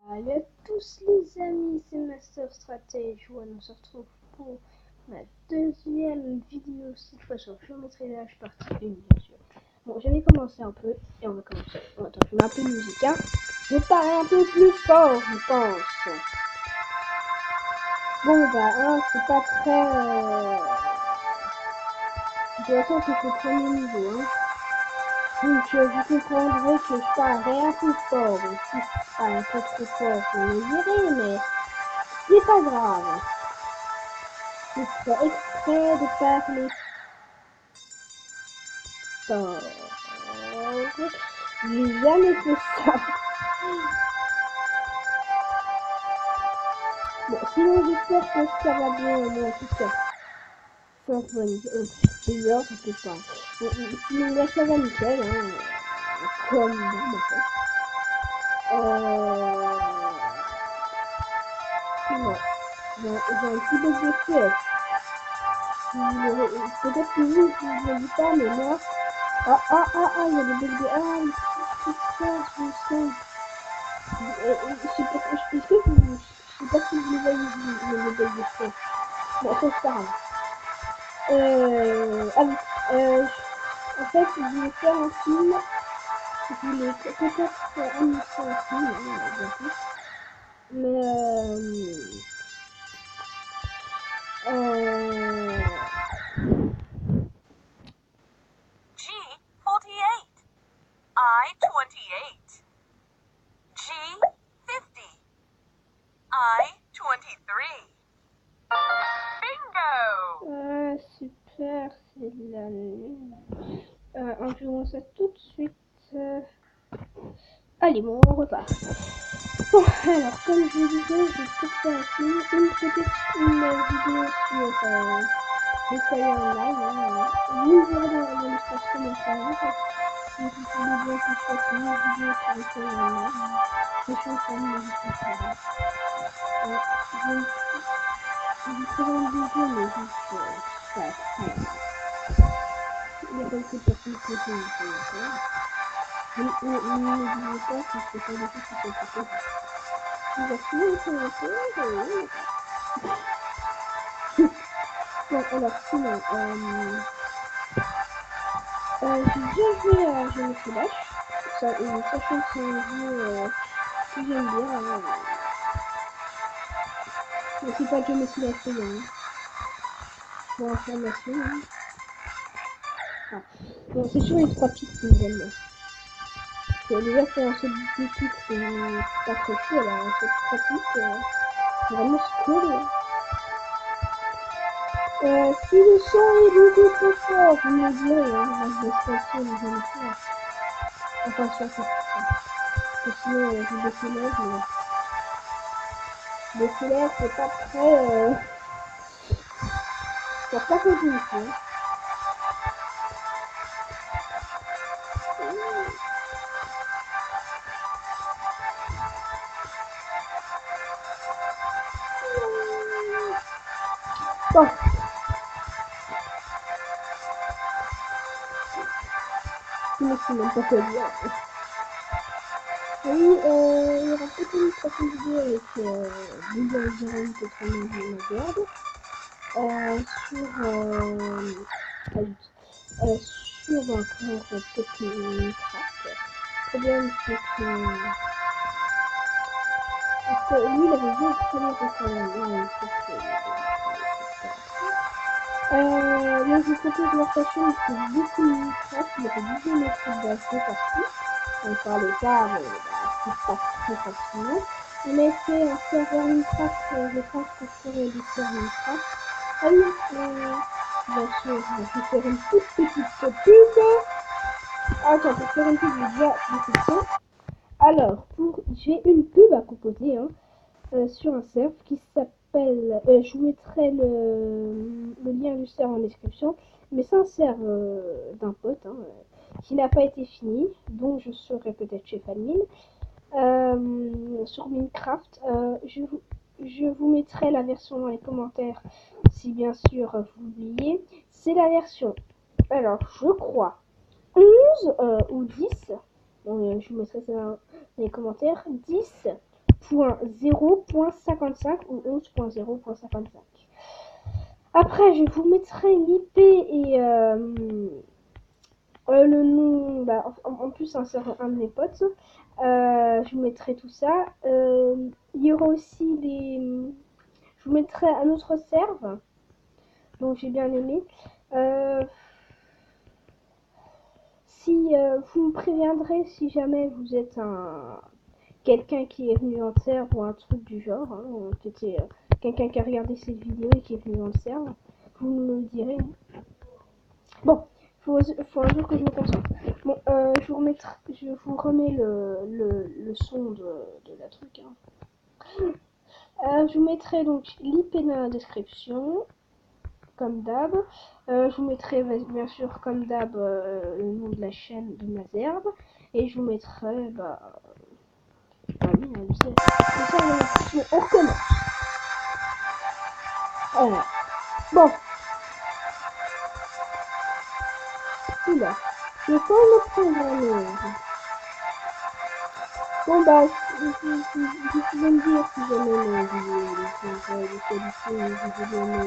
Salut à tous les amis, c'est Master Stratège. Voilà, on se retrouve pour ma deuxième vidéo, cette fois sur Géométrie Dash partie 1 bien sûr. Bon, j'avais commencé un peu et on va commencer. Bon, attends, je mets un peu de musique, hein. Je parle un peu plus fort, je pense. Bon, bah, hein, c'est pas très... De toute façon, c'est le premier niveau, hein. Donc, vous comprendrez que je parlerai un peu fort. Donc, si c'est pas un peu trop fort, vous me direz, mais c'est pas grave. Je fais exprès de parler fort. J'ai jamais fait ça. Bon, sinon, j'espère que ça va bien, moi, en tout cas. Symphonie. Bizarre, ça fait pas. Bon, sinon, là, ça va nickel, hein. Comme d'hab, en fait. Non. J'ai un petit bug de FPS. Peut-être que vous, je ne le dis pas, mais moi... il y a des bugs de... qu'est-ce qui se passe, je sais. Je sais pas si vous les voyez, les bugs de FPS. Bon, ça, c'est pas grave. En fait, je voulais faire un film. Je voulais peut-être annoncer un film, hein, bien plus. Mais, G48, I28, G50, I23. Bingo! Super, c'est de la nuit. On commence ça tout de suite. Allez, bon, on repart. Bon, alors, comme je le disais, je vais peut-être faire un film, peut-être une vidéo sur l'école online. Vous me direz dans l'espace commentaire. Si vous voulez bien que je fasse une vidéo sur l'école online, je suis en train de me dire ça. Je vous présente des jeux, mais juste ça. Il y a quelques personnes qui sont n'oubliez pas que c'est pas des choses qui sont peut-être. Bon, alors sinon, j'ai déjà joué à Geometry Dash, sachant que c'est un jeu que j'aime bien. Mais c'est pas Geometry Dash payant. Pour information. Hein. Ah. Bon, c'est sur les 3 pics que j'aime. Déjà, faire un saut de 2 pics, c'est pas très chaud. Alors, un saut de 3 pics, c'est vraiment scorer. Si le son est beaucoup trop fort, vous me direz, hein, la station de Geometry. Enfin, sur ça. Parce que sinon, je décélère, mais décélère, c'est pas très... c'est pas connu ici. Hein. Bon. Je ne sais même pas quoi dire. Oui, il y aura peut-être une prochaine vidéo avec Google Gérald que je regarde. Sur encore peut-être Minecraft. Le problème c'est que parce que lui il avait déjà très bien fait son donc je propose leur chaîne qui fait beaucoup de Minecraft, il y avait du géométrie d'assez partout. On parlait pas, mais c'est pas très facilement. On a fait un serveur Minecraft, je pense que je ferai du serveur Minecraft. Ah oui, bien sûr, je vais faire une toute petite pub. Attends, pour faire une pub, j'ai déjà beaucoup de temps. Alors, j'ai une pub à proposer hein, sur un serveur qui s'appelle... je vous mettrai le lien du serveur en description. Mais c'est un serveur d'un pote hein, qui n'a pas été fini, donc je serai peut-être chez Fanmin. Sur Minecraft, je vous mettrai la version dans les commentaires si bien sûr vous l'oubliez. C'est la version, alors je crois 11 ou 10. Je vous mettrai ça dans les commentaires. 10 11.0.55 ou 11.0.55. Après, je vous mettrai l'IP et le nom, en plus un de mes potes. Je vous mettrai tout ça. Il y aura aussi je vous mettrai un autre serve, donc j'ai bien aimé. Si vous me préviendrez si jamais vous êtes quelqu'un qui est venu en serve ou un truc du genre, quelqu'un qui a regardé cette vidéo et qui est venu en serve, vous me le direz. Bon, faut un jour que je me concentre. Bon, je vous remets le son de la truc. Je vous mettrai donc l'IP dans la description, comme d'hab. Je vous mettrai bien sûr comme d'hab le nom de la chaîne de Mazerbe. Et je vous mettrai oui, on recommence. Voilà. Bon. Oula. Je vais pas me programmer. Bon vous pouvez me dire si jamais la vidéo de qualité, vous donner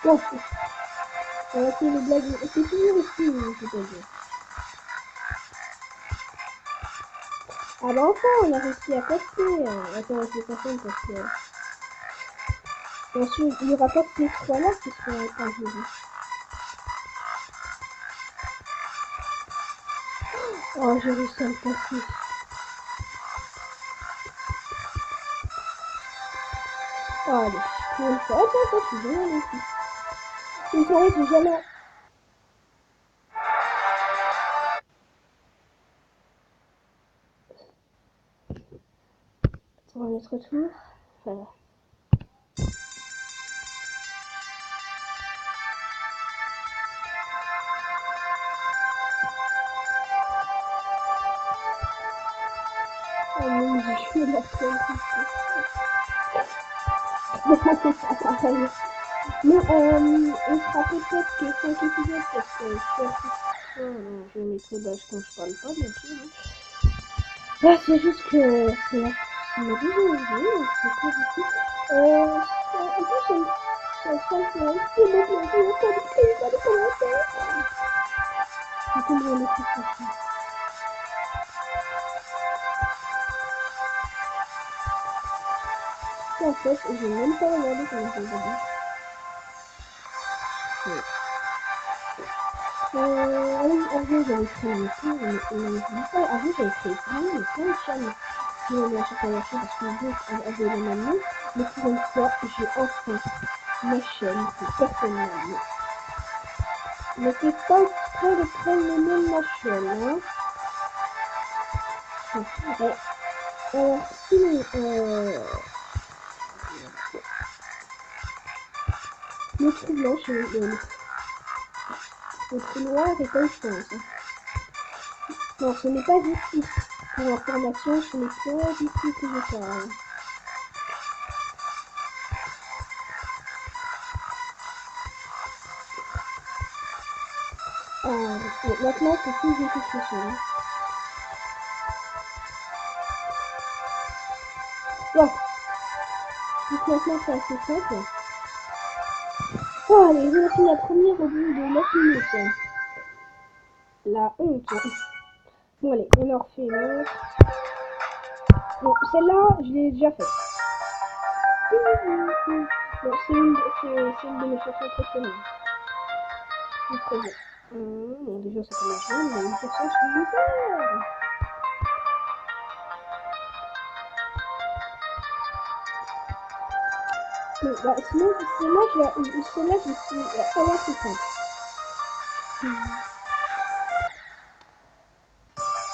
bon, on va essayer les blagues. C'est toujours ici, c'est-à-dire. Ah bah enfin, on a réussi à passer. Attends, je vais passer parce que... Ensuite, il n'y aura pas que ces trois-là qui seront introduits. Oh, j'ai réussi à le passer. Oh, allez. Pour une fois, attends, je suis bien ici. Une soirée, j'ai jamais... On va notre tour. Voilà. Oh mon dieu, la seule. Mais on fera peut-être que 5 épisodes parce que je suis assez... je vais mettre l'âge quand je parle pas, bien sûr. Là, c'est juste que c'est la vidéo, c'est pas du tout. En plus, ça me fait un petit peu de commentaires. Je vais tomber dans les frustrations. En fait, j'ai même pas regardé comment je l'ai dit. Avant, j'avais créé une tour, avant, j'avais créé plein de chaînes qui m'ont bien sûr pas lâché parce que d'autres avaient le même nom. Mais pour une fois, j'ai enfin ma chaîne que personne n'a vu. Mais c'est pas près de prendre le nom de ma chaîne, hein. Alors, sinon, le trou blanc, le trou noir est comme ça. Non, ce n'est pas ici. Pour information, ce n'est pas d'ici que je parle. Bon, maintenant, c'est plus de question. Bon. Donc maintenant, c'est assez simple. Oh, allez, je vais faire la première au bout de 9 minutes. La honte. Bon, allez, on en refait une autre. Bon, celle-là, je l'ai déjà faite. Bon, c'est une de mes chansons préférées. Très bien. Bon, déjà, ça commence bien, mais une chanson super. Bon, sinon, celle-là, je suis assez simple.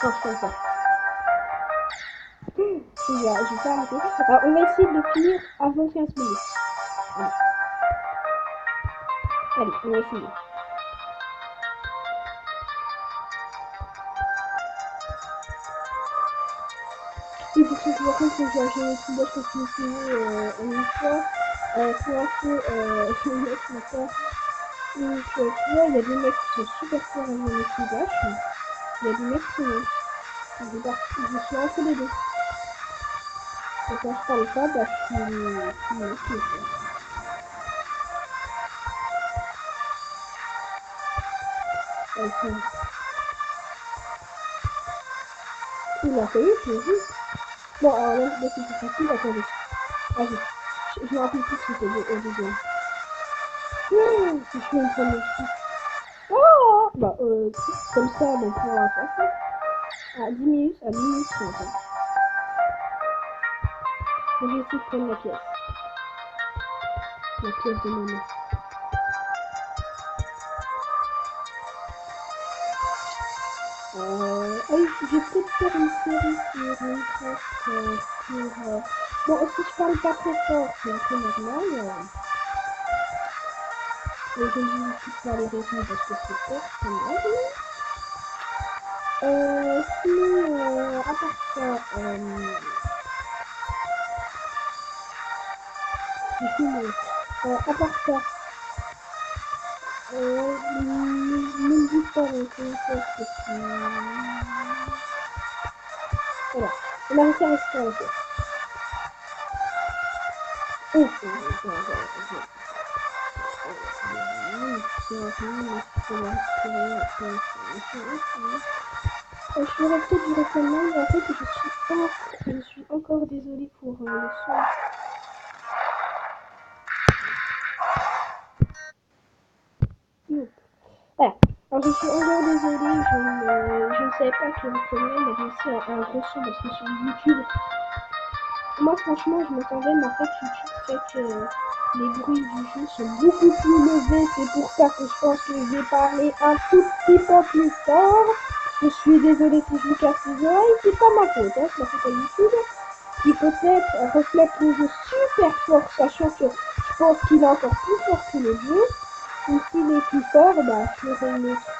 Non, je pense pas. Je vais pas arrêter. Alors, on va essayer de finir avant 15 minutes. Allez, on va essayer. Et pour ceux qui me racontent que j'ai un jeu tout bête parce que en une fois, pour info, je vais mettre ma part. Donc, tu vois, il y a des mecs qui sont super forts à jouer au Flash. Il y a des mecs qui sont... Je suis entre les deux. Et quand je parle pas, bah, je suis moquée. Ok. Il a fallu, je l'ai vu. Bon, alors là, c'est plus facile, attendez. Vas-y. Je me rappelle plus que c'était au deuxième. Je suis une première. Oh bah, comme ça, on pourra faire ça. À 10 minutes, à 10 minutes 30. Hein. Donc, j'ai essayé de prendre la pièce. La pièce de monnaie. Ah oui, je vais peut-être faire une série sur Minecraft pour... Bon, si je parle pas très fort, c'est un peu normal. Et je ne dis pas les raisons parce que c'est personnel. Sinon, à part ça, à part ça, ne me dites pas en commentaire ce qui... Voilà, on a réussi à récupérer la pièce. Je ferais peut-être du réclamant, mais en fait je suis encore désolée pour le son. Voilà. Alors je suis encore désolée, je ne savais pas que le réclamant avait aussi un gros son parce que sur YouTube, moi franchement je m'entendais, mais en fait YouTube fait que les bruits du jeu sont beaucoup plus élevés, c'est pour ça que je pense que je vais parler un tout petit peu plus fort. Je suis désolée si je vous casse les oreilles, c'est pas ma faute, hein, c'est la faute à YouTube, qui peut-être reflète le jeu super fort, sachant que je pense qu'il est encore plus fort que le jeu. Et s'il est plus fort, bah, je ferai une autre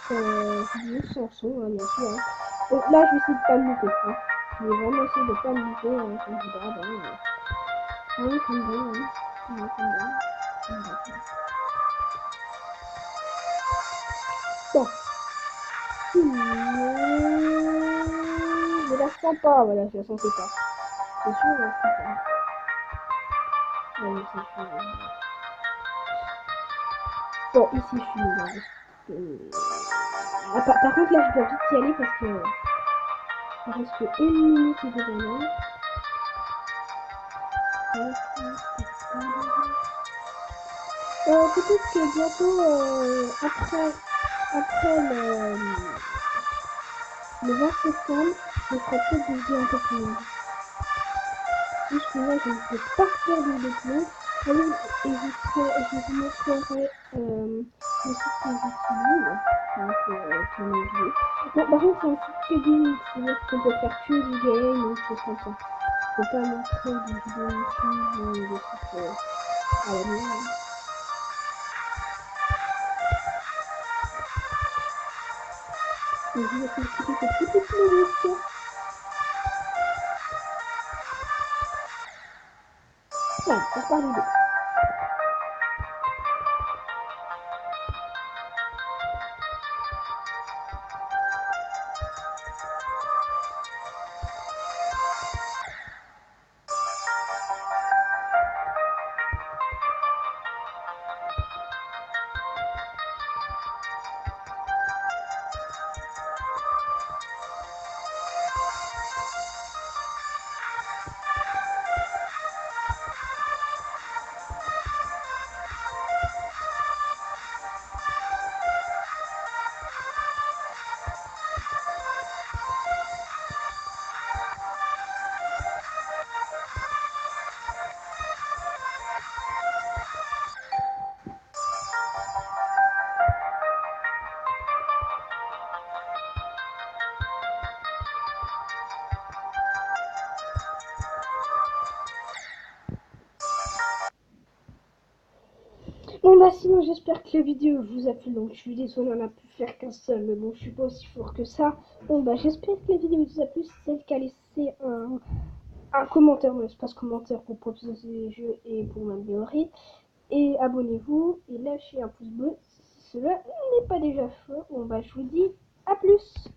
vidéo sans son, hein, bien sûr. Hein. Donc là, je vais essayer de pas me louper. Hein. Je vais vraiment essayer de pas me louper, hein, comme je dis avant. Hein, comme bon, hein. Comme bon. Bon. Je la sens pas, voilà, je la sentais pas. C'est sûr, je la sens pas. Ouais, c'est sûr. Bon, ici, je suis là. Par contre, là, je dois vite y aller parce que il reste 1 minute et déjà là. Peut-être que bientôt, après le 20 septembre, je ferai peut-être des vidéos un peu plus longues. Juste que là, je ne peux pas faire de vidéos plus longues. Et je vous montrerai le site que j'utilise. Donc, pour mes vidéos. Bon, par contre, c'est un site que gaming, c'est-à-dire qu'on peut faire que du game ou des choses comme ça. Je peux pas montrer des vidéos YouTube ou des trucs à la maison. Donc, je vais expliquer cette petite musique. Voilà, on repart l'idée. Bon bah sinon j'espère que la vidéo vous a plu, donc je suis désolée on a pu faire qu'un seul, mais bon je suis pas aussi fort que ça. Bon bah j'espère que la vidéo vous a plu, si c'est le cas laissez un commentaire dans l'espace commentaire pour proposer des jeux et pour m'améliorer. Et abonnez-vous et lâchez un pouce bleu si cela n'est pas déjà fait. Bon bah je vous dis à plus.